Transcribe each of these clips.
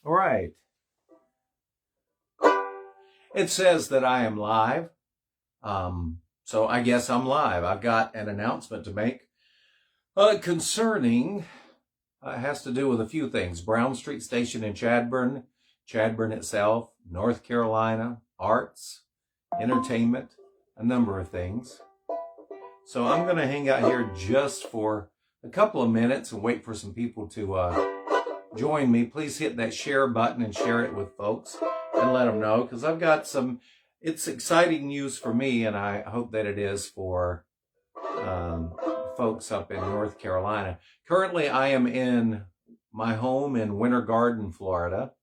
All right. It says that I am live. So I guess I'm live. I've got an announcement to make concerning, has to do with a few things. Brown Street Station in Chadbourn, Chadbourn itself, North Carolina, arts, entertainment, a number of things. So I'm going to hang out here just for a couple of minutes and wait for some people to join me. Please hit that share button and share it with folks and let them know, because I've got it's exciting news for me, and I hope that it is for folks up in North Carolina. Currently, I am in my home in Winter Garden, Florida.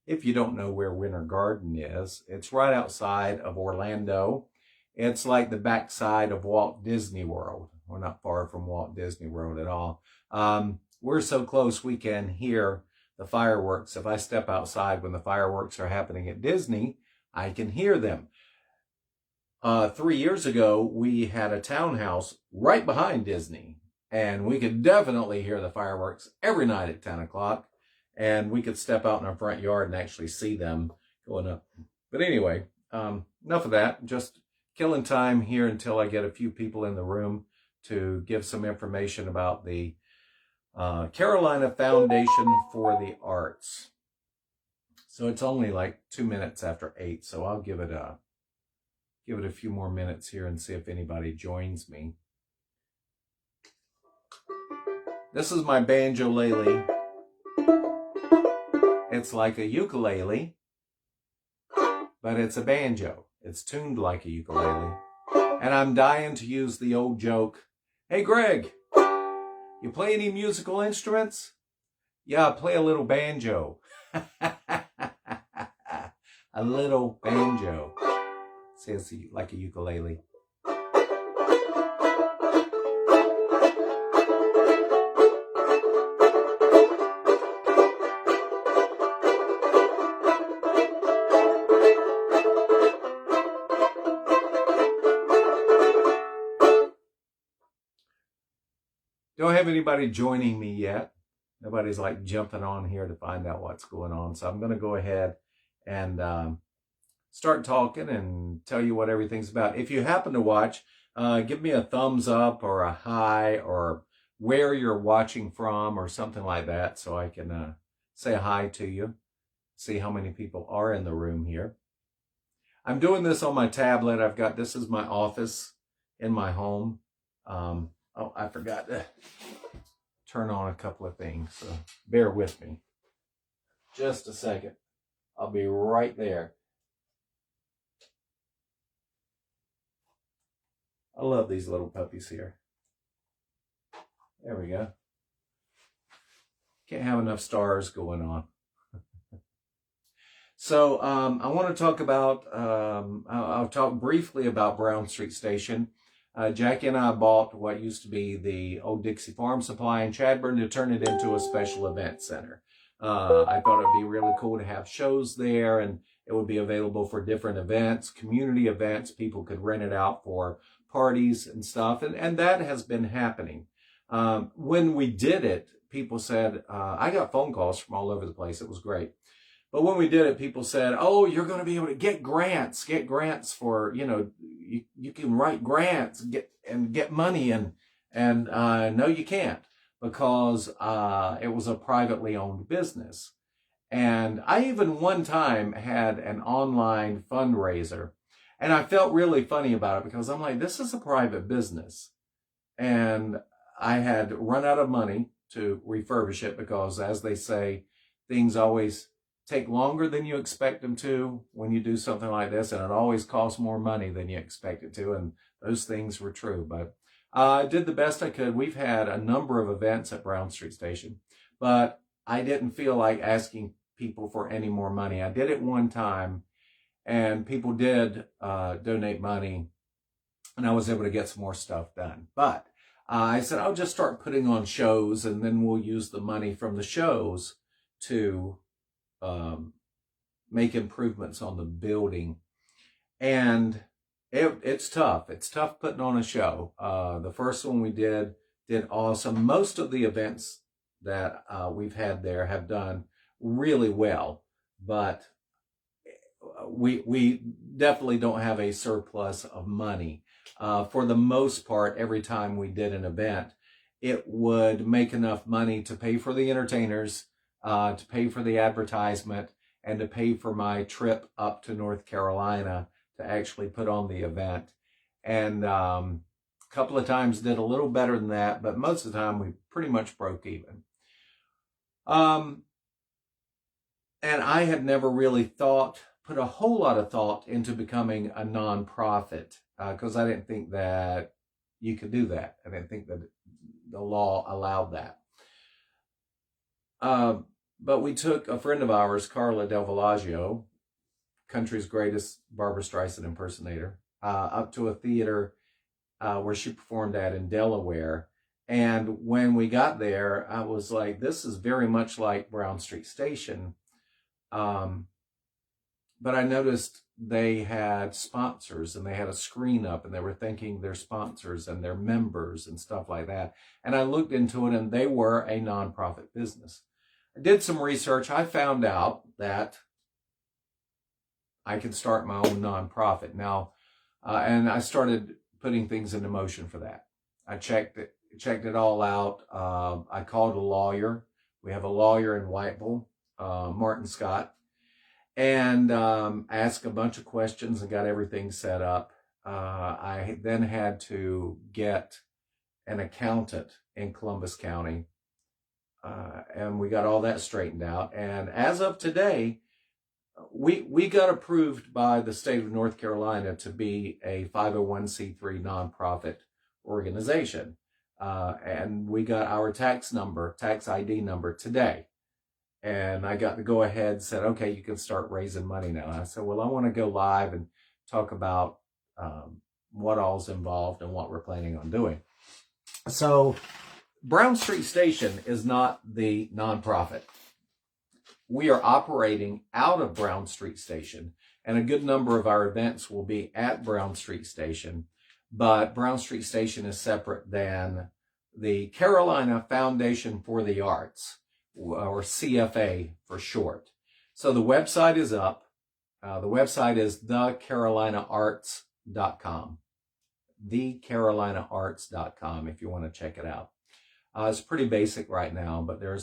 If you don't know where Winter Garden is, it's right outside of Orlando. It's like the backside of Walt Disney World. We're not far from Walt Disney World at all. We're so close we can hear the fireworks. If I step outside when the fireworks are happening at Disney, I can hear them. 3 years ago, we had a townhouse right behind Disney, and we could definitely hear the fireworks every night at 10 o'clock, and we could step out in our front yard and actually see them going up. But anyway, enough of that. Just killing time here until I get a few people in the room to give some information about the Carolina Foundation for the Arts. So it's only like 2 minutes after 8, so I'll give it a few more minutes here and see if anybody joins me. This is my banjo-lele. It's like a ukulele, but it's a banjo. It's tuned like a ukulele. And I'm dying to use the old joke, "Hey Greg, you play any musical instruments?" "Yeah, I play a little banjo." A little banjo. See, it's like a ukulele. Don't have anybody joining me yet. Nobody's like jumping on here to find out what's going on. So I'm going to go ahead and start talking and tell you what everything's about. If you happen to watch, give me a thumbs up or a hi, or where you're watching from or something like that, so I can say hi to you, see how many people are in the room here. I'm doing this on my tablet. This is my office in my home. Oh, I forgot to turn on a couple of things, so bear with me. Just a second. I'll be right there. I love these little puppies here. There we go. Can't have enough stars going on. So I want to talk about, I'll talk briefly about Brown Street Station. Jackie and I bought what used to be the old Dixie Farm Supply in Chadbourn to turn it into a special event center. I thought it'd be really cool to have shows there, and it would be available for different events, community events. People could rent it out for parties and stuff, and that has been happening. When we did it, people said, I got phone calls from all over the place. It was great. But when we did it, people said, "Oh, you're going to be able to get grants for, you can write grants, get money." And no, you can't, because it was a privately owned business. And I even one time had an online fundraiser, and I felt really funny about it, because I'm like, this is a private business. And I had run out of money to refurbish it, because, as they say, things always take longer than you expect them to when you do something like this, and it always costs more money than you expect it to, and those things were true. But I did the best I could. We've had a number of events at Brown Street Station, but I didn't feel like asking people for any more money. I did it one time, and people did donate money, and I was able to get some more stuff done. But I said, I'll just start putting on shows, and then we'll use the money from the shows to make improvements on the building. And it's tough. It's tough putting on a show. The first one we did awesome. Most of the events that we've had there have done really well, but we definitely don't have a surplus of money. For the most part, every time we did an event, it would make enough money to pay for the entertainers, to pay for the advertisement, and to pay for my trip up to North Carolina to actually put on the event. And a couple of times did a little better than that, but most of the time we pretty much broke even. And I had never really put a whole lot of thought into becoming a nonprofit, because I didn't think that you could do that. I didn't think that the law allowed that. But we took a friend of ours, Carla Del Villaggio, country's greatest Barbra Streisand impersonator, up to a theater where she performed at in Delaware. And when we got there, I was like, this is very much like Brown Street Station. But I noticed they had sponsors and they had a screen up and they were thanking their sponsors and their members and stuff like that. And I looked into it and they were a nonprofit business. I did some research. I found out that I could start my own nonprofit now. And I started putting things into motion for that. I checked it all out. I called a lawyer. We have a lawyer in Whiteville, Martin Scott, and asked a bunch of questions and got everything set up. I then had to get an accountant in Columbus County, and we got all that straightened out. And as of today, we got approved by the state of North Carolina to be a 501c3 nonprofit organization. And we got our tax ID number today. And I got to go ahead and said, okay, you can start raising money now. And I said, well, I want to go live and talk about what all's involved and what we're planning on doing. So Brown Street Station is not the nonprofit. We are operating out of Brown Street Station, and a good number of our events will be at Brown Street Station, but Brown Street Station is separate than the Carolina Foundation for the Arts, or CFA for short. So the website is up. The website is thecarolinaarts.com. thecarolinaarts.com if you want to check it out. It's pretty basic right now, but there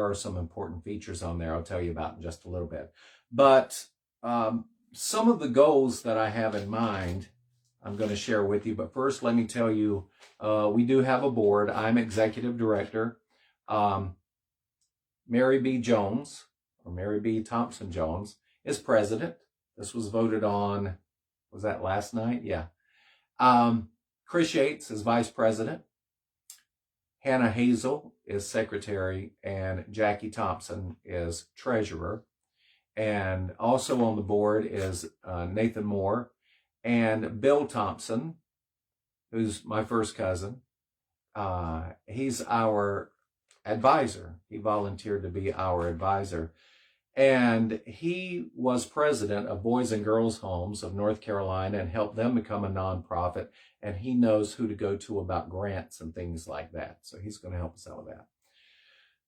are some important features on there I'll tell you about in just a little bit. But some of the goals that I have in mind, I'm going to share with you. But first, let me tell you, we do have a board. I'm executive director. Mary B. Jones, or Mary B. Thompson Jones, is president. This was voted on, was that last night? Yeah. Chris Yates is vice president. Hannah Hazel is secretary, and Jackie Thompson is treasurer. And also on the board is Nathan Moore and Bill Thompson, who's my first cousin. He's our advisor. He volunteered to be our advisor. And he was president of Boys and Girls Homes of North Carolina and helped them become a nonprofit. And he knows who to go to about grants and things like that. So he's going to help us out with that.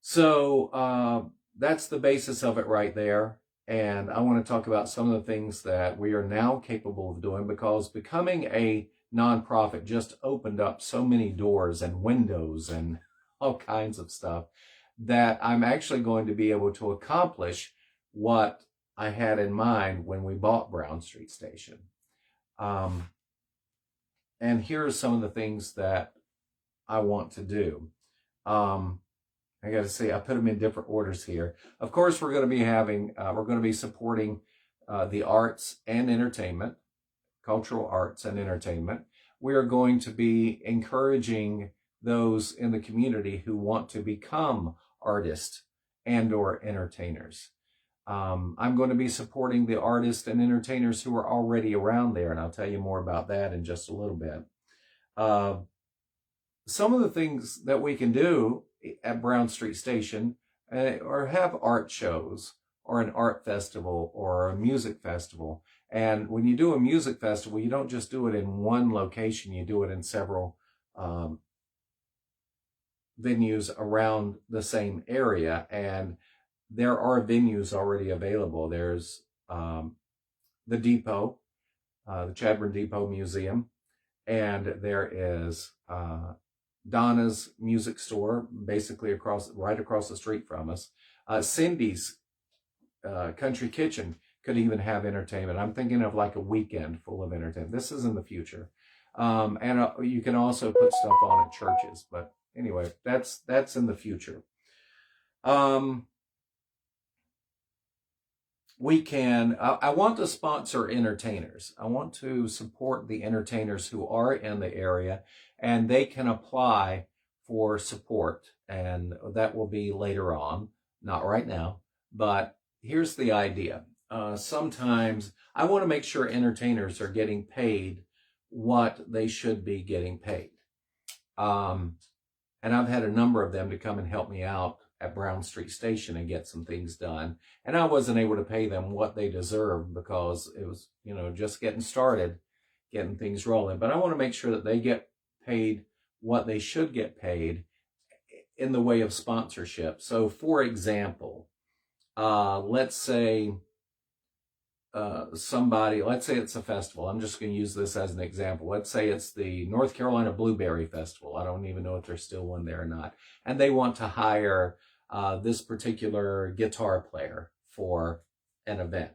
So that's the basis of it right there. And I want to talk about some of the things that we are now capable of doing, because becoming a nonprofit just opened up so many doors and windows and all kinds of stuff that I'm actually going to be able to accomplish what I had in mind when we bought Brown Street Station. And here are some of the things that I want to do. I got to say, I put them in different orders here. Of course, we're going to be supporting the arts and entertainment, cultural arts and entertainment. We are going to be encouraging those in the community who want to become artists and or entertainers. I'm going to be supporting the artists and entertainers who are already around there, and I'll tell you more about that in just a little bit. Some of the things that we can do at Brown Street Station or have art shows or an art festival or a music festival. And when you do a music festival, you don't just do it in one location, you do it in several venues around the same area. And there are venues already available. There's the Depot, the Chadbourn Depot Museum, and there is Donna's Music Store, basically right across the street from us. Cindy's Country Kitchen could even have entertainment. I'm thinking of like a weekend full of entertainment. This is in the future. And you can also put stuff on at churches. But anyway, that's in the future. We can, I want to sponsor entertainers. I want to support the entertainers who are in the area, and they can apply for support. And that will be later on, not right now. But here's the idea. Sometimes I want to make sure entertainers are getting paid what they should be getting paid. And I've had a number of them to come and help me out at Brown Street Station and get some things done. And I wasn't able to pay them what they deserved because it was, just getting started, getting things rolling. But I want to make sure that they get paid what they should get paid in the way of sponsorship. So for example, let's say let's say it's a festival. I'm just going to use this as an example. Let's say it's the North Carolina Blueberry Festival. I don't even know if there's still one there or not. And they want to hire this particular guitar player for an event.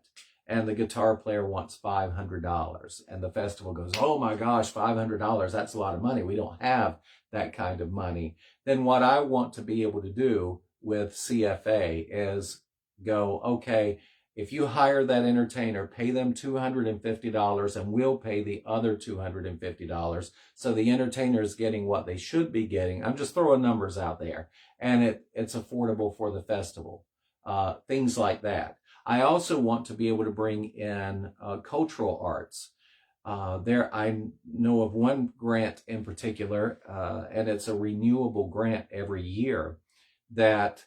And the guitar player wants $500. And the festival goes, oh my gosh, $500, that's a lot of money. We don't have that kind of money. Then what I want to be able to do with CFA is go, okay, if you hire that entertainer, pay them $250 and we'll pay the other $250. So the entertainer is getting what they should be getting. I'm just throwing numbers out there. And it's affordable for the festival. Things like that. I also want to be able to bring in cultural arts. I know of one grant in particular, and it's a renewable grant every year, that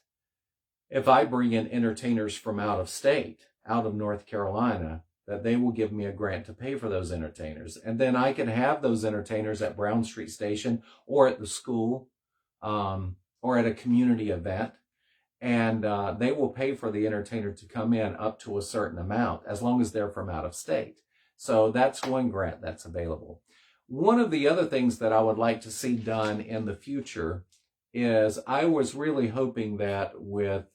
if I bring in entertainers from out of state, out of North Carolina, that they will give me a grant to pay for those entertainers. And then I can have those entertainers at Brown Street Station or at the school or at a community event. And they will pay for the entertainer to come in up to a certain amount as long as they're from out of state. So that's one grant that's available. One of the other things that I would like to see done in the future is I was really hoping that with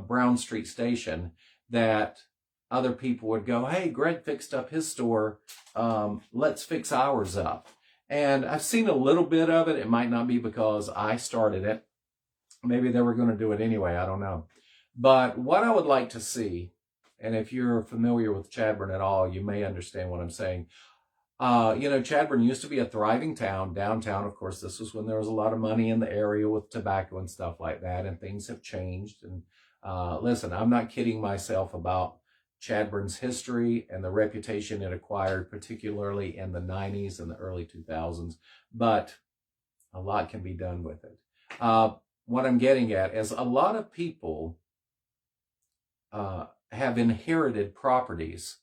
Brown Street Station that other people would go, hey, Greg fixed up his store. Let's fix ours up. And I've seen a little bit of it. It might not be because I started it. Maybe they were going to do it anyway. I don't know. But what I would like to see, and if you're familiar with Chadbourn at all, you may understand what I'm saying. Chadbourn used to be a thriving town, downtown. Of course, this was when there was a lot of money in the area with tobacco and stuff like that, and things have changed. And listen, I'm not kidding myself about Chadbourn's history and the reputation it acquired, particularly in the 90s and the early 2000s, but a lot can be done with it. What I'm getting at is a lot of people have inherited properties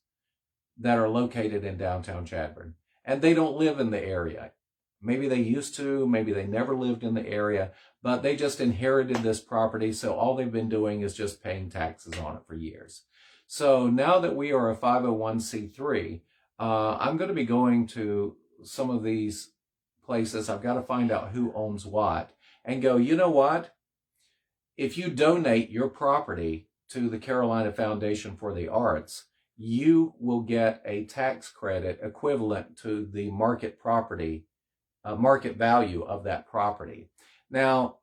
that are located in downtown Chadbourn, and they don't live in the area. Maybe they used to, maybe they never lived in the area, but they just inherited this property, so all they've been doing is just paying taxes on it for years. So now that we are a 501c3, I'm going to be going to some of these places. I've got to find out who owns what and go, you know what? If you donate your property to the Carolina Foundation for the Arts, you will get a tax credit equivalent to the market value of that property. Now,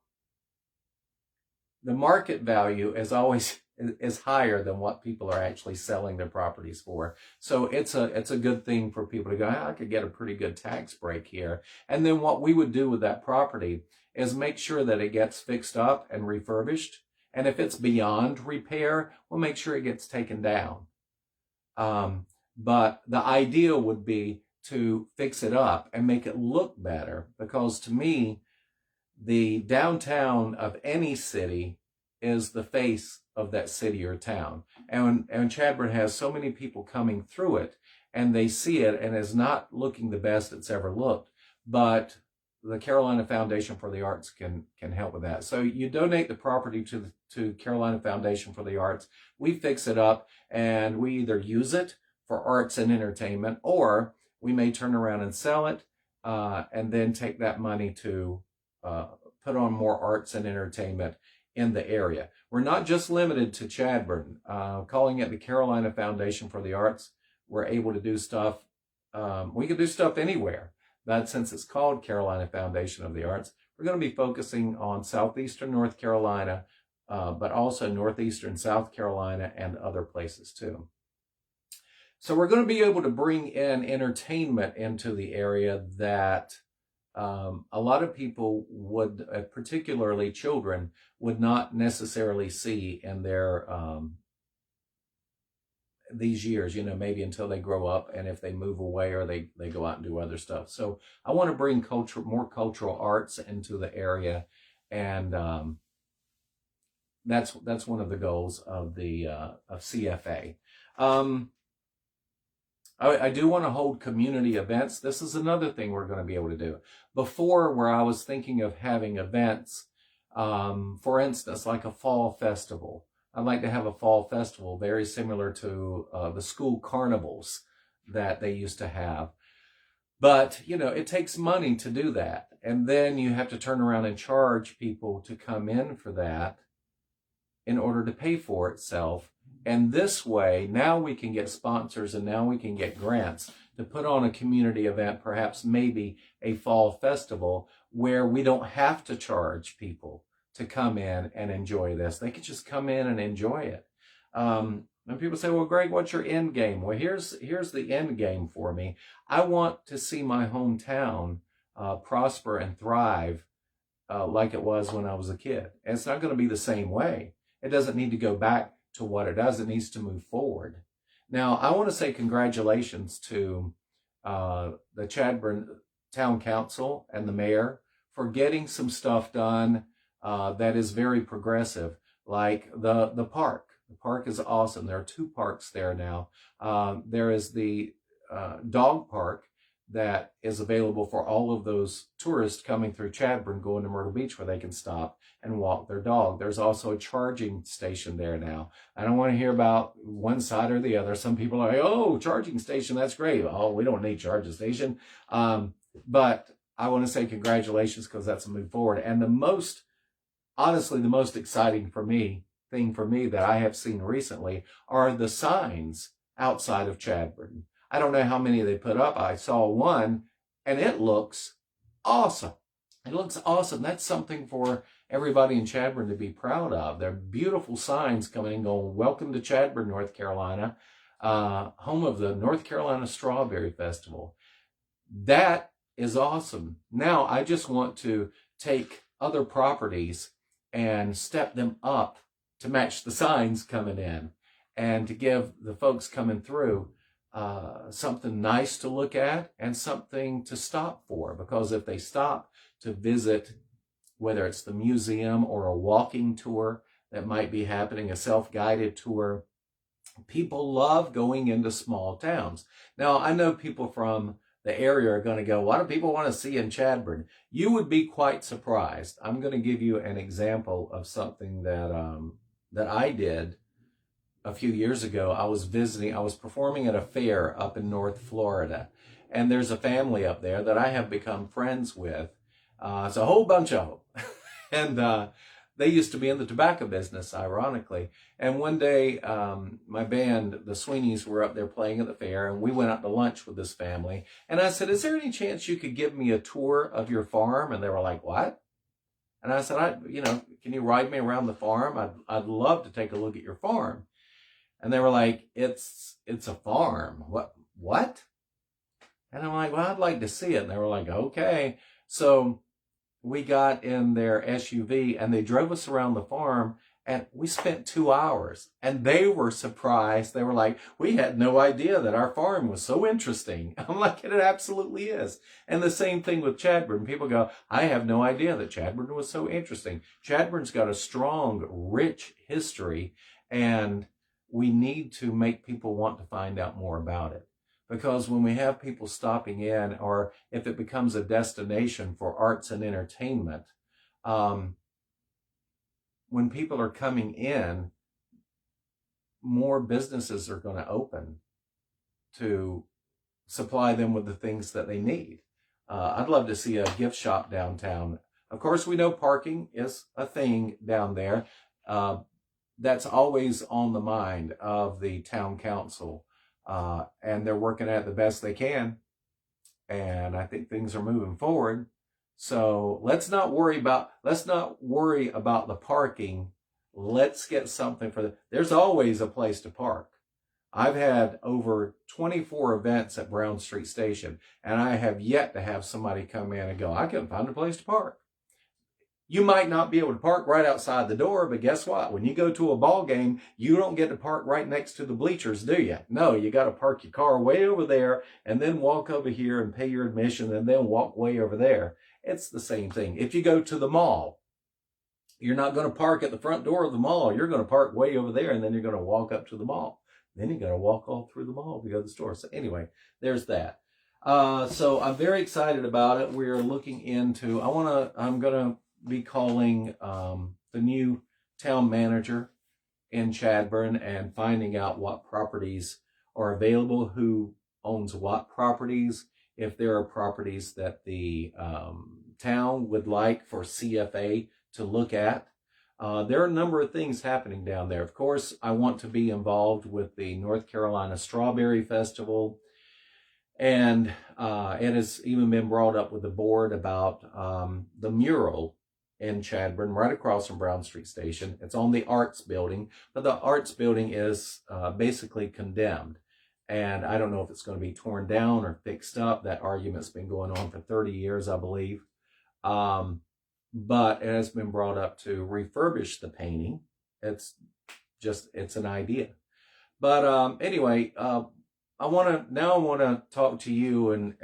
the market value is higher than what people are actually selling their properties for. So it's a good thing for people to go, I could get a pretty good tax break here. And then what we would do with that property is make sure that it gets fixed up and refurbished. And if it's beyond repair, we'll make sure it gets taken down. But the idea would be to fix it up and make it look better, because to me, the downtown of any city is the face of that city or town. And Chadbourn has so many people coming through it, and they see it and is not looking the best it's ever looked. But the Carolina Foundation for the Arts can help with that. So you donate the property to Carolina Foundation for the Arts. We fix it up, and we either use it for arts and entertainment, or we may turn around and sell it, and then take that money to put on more arts and entertainment in the area. We're not just limited to Chadbourn. Calling it the Carolina Foundation for the Arts, we're able to do stuff. We can do stuff anywhere. But since it's called Carolina Foundation of the Arts, we're going to be focusing on southeastern North Carolina, but also northeastern South Carolina and other places too. So we're going to be able to bring in entertainment into the area that a lot of people would, particularly children, would not necessarily see in their these years, maybe until they grow up, and if they move away or they go out and do other stuff. So I want to bring more cultural arts into the area, and that's one of the goals of the of CFA. I do want to hold community events. This is another thing we're going to be able to do. Before, where I was thinking of having events, for instance, like a fall festival. I'd like to have a fall festival very similar to the school carnivals that they used to have. But, it takes money to do that. And then you have to turn around and charge people to come in for that in order to pay for itself. And this way, now we can get sponsors, and now we can get grants to put on a community event, perhaps maybe a fall festival, where we don't have to charge people to come in and enjoy this. They could just come in and enjoy it. And people say, well, Greg, what's your end game? Well, here's the end game for me. I want to see my hometown prosper and thrive like it was when I was a kid. And it's not going to be the same way. It doesn't need to go back to what it does. It needs to move forward. Now, I want to say congratulations to the Chadbourn Town Council and the mayor for getting some stuff done that is very progressive, like the park. The park is awesome. There are 2 parks there now. There is the dog park that is available for all of those tourists coming through Chadbourn going to Myrtle Beach, where they can stop and walk their dog. There's also a charging station there now. I don't want to hear about one side or the other. Some people are like, oh, charging station, that's great. Oh, we don't need charging station. But I want to say congratulations, because that's a move forward. And honestly, the most exciting thing for me that I have seen recently are the signs outside of Chadbourn. I don't know how many they put up. I saw one, and it looks awesome. It looks awesome. That's something for everybody in Chadbourn to be proud of. They're beautiful signs coming and going. Welcome to Chadbourn, North Carolina, home of the North Carolina Strawberry Festival. That is awesome. Now, I just want to take other properties and step them up to match the signs coming in, and to give the folks coming through something nice to look at and something to stop for. Because if they stop to visit, whether it's the museum or a walking tour that might be happening, a self-guided tour, people love going into small towns. Now, I know people from the area are going to go, what do people want to see in Chadbourn? You would be quite surprised. I'm going to give you an example of something that I did a few years ago. I was performing at a fair up in North Florida, and there's a family up there that I have become friends with. It's a whole bunch of them. And they used to be in the tobacco business, ironically. And one day, my band, the Sweeneys, were up there playing at the fair, and we went out to lunch with this family. And I said, is there any chance you could give me a tour of your farm? And they were like, what? And I said, can you ride me around the farm? I'd love to take a look at your farm. And they were like, it's a farm. What? And I'm like, well, I'd like to see it. And they were like, okay. So we got in their SUV, and they drove us around the farm, and we spent 2 hours. And they were surprised. They were like, we had no idea that our farm was so interesting. I'm like, it absolutely is. And the same thing with Chadbourn. People go, I have no idea that Chadbourn was so interesting. Chadbourn's got a strong, rich history, and we need to make people want to find out more about it. because when we have people stopping in, or if it becomes a destination for arts and entertainment, when people are coming in, more businesses are going to open to supply them with the things that they need. I'd love to see a gift shop downtown. Of course, we know parking is a thing down there. That's always on the mind of the town council. And they're working at it the best they can. And I think things are moving forward. So let's not worry about the parking. Let's get something there's always a place to park. I've had over 24 events at Brown Street Station, and I have yet to have somebody come in and go, I couldn't find a place to park. You might not be able to park right outside the door, but guess what? When you go to a ball game, you don't get to park right next to the bleachers, do you? No, you got to park your car way over there and then walk over here and pay your admission and then walk way over there. It's the same thing. If you go to the mall, you're not going to park at the front door of the mall. You're going to park way over there, and then you're going to walk up to the mall. Then you're going to walk all through the mall to go to the store. So anyway, there's that. So I'm very excited about it. We're looking into, I'm going to be calling the new town manager in Chadbourn and finding out what properties are available, who owns what properties, if there are properties that the town would like for CFA to look at. There are a number of things happening down there. Of course, I want to be involved with the North Carolina Strawberry Festival. And it has even been brought up with the board about the mural in Chadbourn, right across from Brown Street Station. It's on the Arts Building, but the Arts Building is basically condemned. And I don't know if it's going to be torn down or fixed up. That argument's been going on for 30 years, I believe. But it has been brought up to refurbish the painting. It's an idea. But anyway, I want to talk to you, and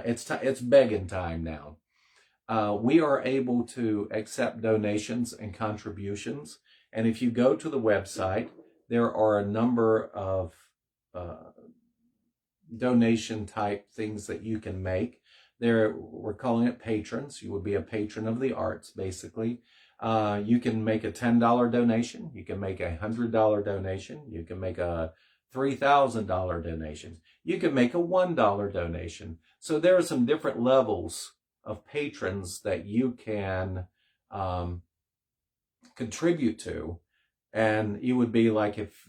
it's begging time now. We are able to accept donations and contributions, and if you go to the website, there are a number of donation type things that you can make. We're calling it patrons. You would be a patron of the arts, basically. You can make a $10 donation. You can make a $100 donation. You can make a $3,000 donation. You can make a $1 donation. So there are some different levels of patrons that you can contribute to. And you would be like, if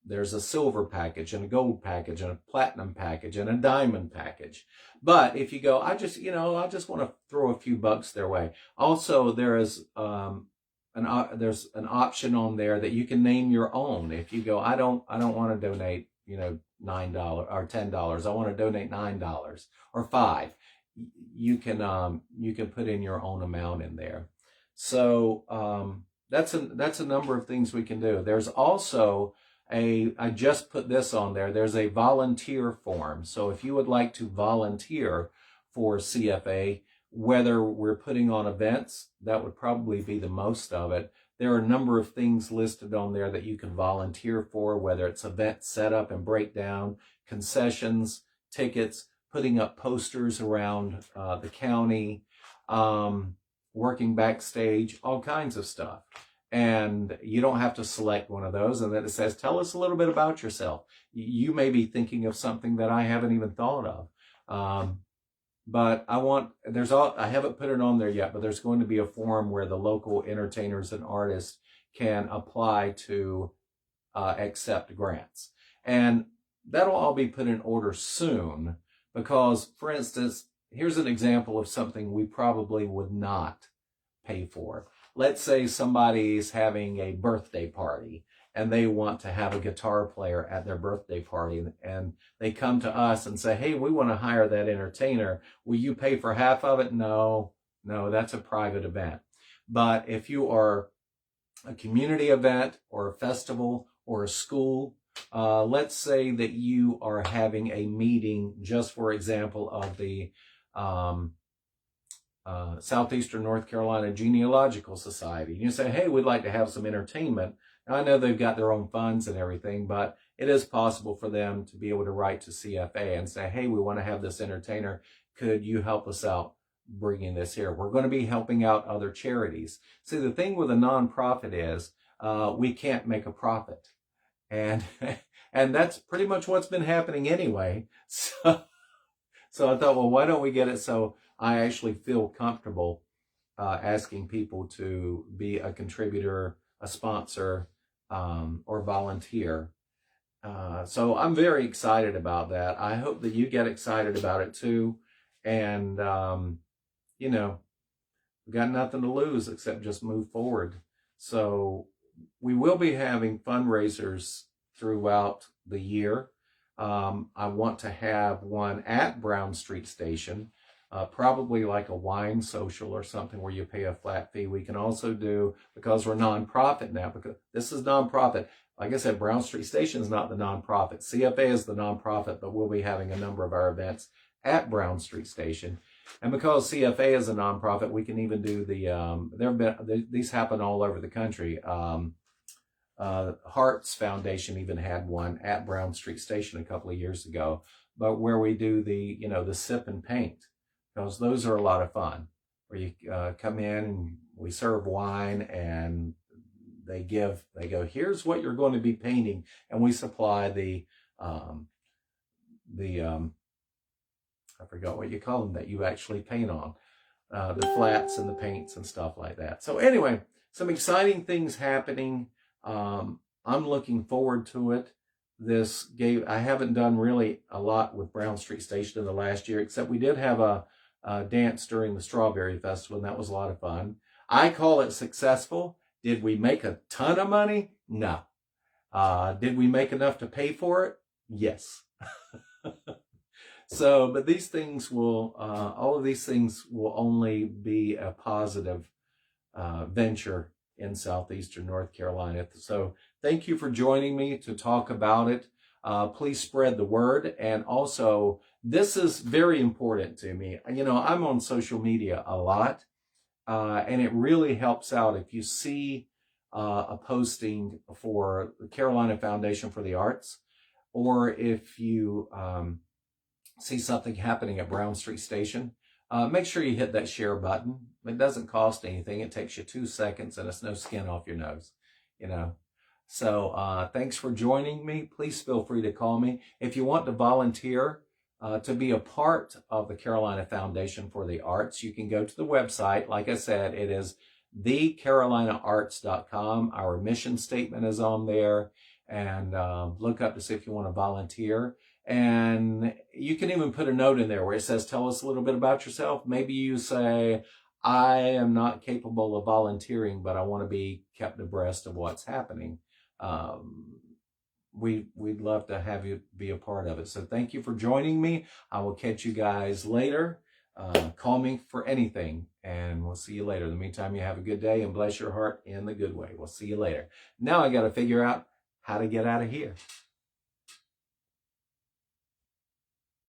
there's a silver package and a gold package and a platinum package and a diamond package. But if you go, I just want to throw a few bucks their way. Also, there is there's an option on there that you can name your own. If you go, I don't want to donate, $9 or $10. I want to donate $9 or $5. You can put in your own amount in there. So that's a number of things we can do. There's also I just put this on there. There's a volunteer form. So if you would like to volunteer for CFA, whether we're putting on events, that would probably be the most of it. There are a number of things listed on there that you can volunteer for, whether it's event setup and breakdown, concessions, tickets, putting up posters around the county, working backstage, all kinds of stuff. And you don't have to select one of those. And then it says, tell us a little bit about yourself. You may be thinking of something that I haven't even thought of. But I haven't put it on there yet, but there's going to be a form where the local entertainers and artists can apply to accept grants. And that'll all be put in order soon because, for instance, here's an example of something we probably would not pay for. Let's say somebody's having a birthday party and they want to have a guitar player at their birthday party, and they come to us and say, hey, we want to hire that entertainer. Will you pay for half of it? No, that's a private event. But if you are a community event or a festival or a school, let's say that you are having a meeting, just for example, of the Southeastern North Carolina Genealogical Society. You say, hey, we'd like to have some entertainment Now, I know they've got their own funds and everything, but it is possible for them to be able to write to CFA and say, hey, we want to have this entertainer. Could you help us out bringing this here? We're going to be helping out other charities. See, the thing with a nonprofit is we can't make a profit. And and that's pretty much what's been happening anyway. So I thought, well, why don't we get it so I actually feel comfortable asking people to be a contributor, a sponsor, or volunteer. So I'm very excited about that. I hope that you get excited about it too. And, you know, we've got nothing to lose except just move forward. So we will be having fundraisers throughout the year. I want to have one at Brown Street Station, probably like a wine social or something where you pay a flat fee. We can also do, because we're nonprofit now, because this is nonprofit. Like I said, Brown Street Station is not the nonprofit. CFA is the nonprofit, but we'll be having a number of our events at Brown Street Station. And because CFA is a nonprofit, we can even do the, these happen all over the country. Hearts Foundation even had one at Brown Street Station a couple of years ago, but where we do the, the sip and paint, because those are a lot of fun, where you come in and we serve wine and they go, here's what you're going to be painting. And we supply I forgot what you call them that you actually paint on, the flats and the paints and stuff like that. So anyway, some exciting things happening. I'm looking forward to it. I haven't done really a lot with Brown Street Station in the last year, except we did have a dance during the Strawberry Festival, and that was a lot of fun. I call it successful. Did we make a ton of money? No. Did we make enough to pay for it? Yes. So, but these things will, all of these things will only be a positive venture in southeastern North Carolina. So thank you for joining me to talk about it. Please spread the word. And also, this is very important to me. I'm on social media a lot, and it really helps out if you see a posting for the Carolina Foundation for the Arts, or if you see something happening at Brown Street Station. Make sure you hit that share button. It doesn't cost anything. It takes you 2 seconds and it's no skin off your nose, So thanks for joining me. Please feel free to call me. If you want to volunteer to be a part of the Carolina Foundation for the Arts, you can go to the website. Like I said, it is thecarolinaarts.com. Our mission statement is on there. And look up to see if you want to volunteer. And you can even put a note in there where it says, tell us a little bit about yourself. Maybe you say, I am not capable of volunteering, but I want to be kept abreast of what's happening. We'd love to have you be a part of it. So thank you for joining me. I will catch you guys later. Call me for anything, and we'll see you later. In the meantime, you have a good day and bless your heart in the good way. We'll see you later. Now I got to figure out how to get out of here.